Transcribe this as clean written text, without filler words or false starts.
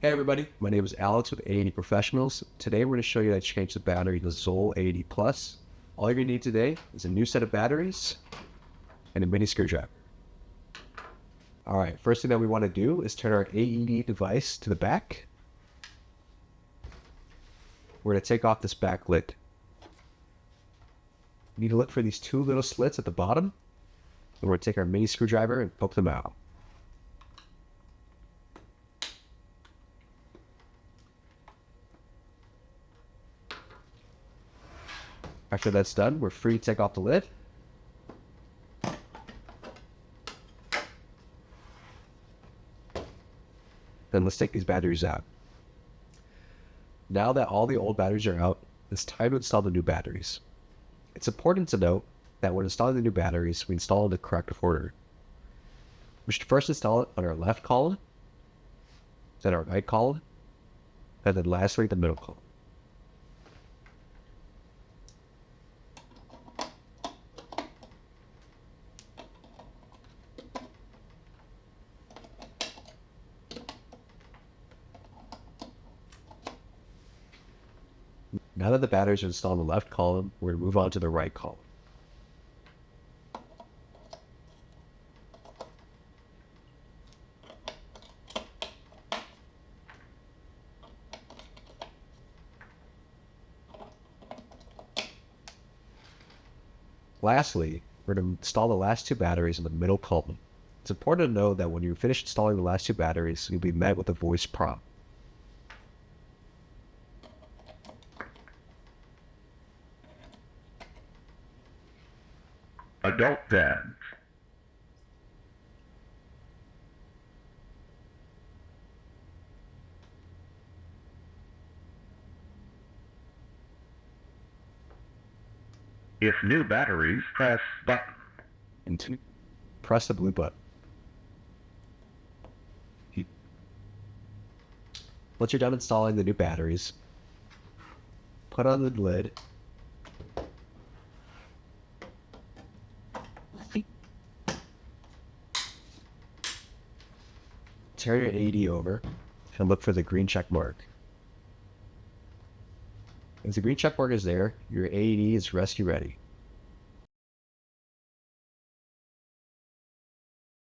Hey everybody, my name is Alex with AED Professionals. Today we're going to show you how to change the battery to ZOLL AED Plus. All you're going to need today is a new set of batteries and a mini screwdriver. Alright, first thing that we want to do is turn our AED device to the back. We're going to take off this back lid. You need to look for these two little slits at the bottom. And we're going to take our mini screwdriver and poke them out. After that's done, we're free to take off the lid. Then let's take these batteries out. Now that all the old batteries are out, it's time to install the new batteries. It's important to note that when installing the new batteries, we install in the correct order. We should first install it on our left column, then our right column, and then lastly the middle column. Now that the batteries are installed in the left column, we're going to move on to the right column. Lastly, we're going to install the last two batteries in the middle column. It's important to know that when you finish installing the last two batteries, you'll be met with a voice prompt. Adult dad. If new batteries, press button. And two, press the blue button. Once you're done installing the new batteries, put on the lid. Turn your AED over and look for the green check mark. If the green check mark is there, your AED is rescue ready.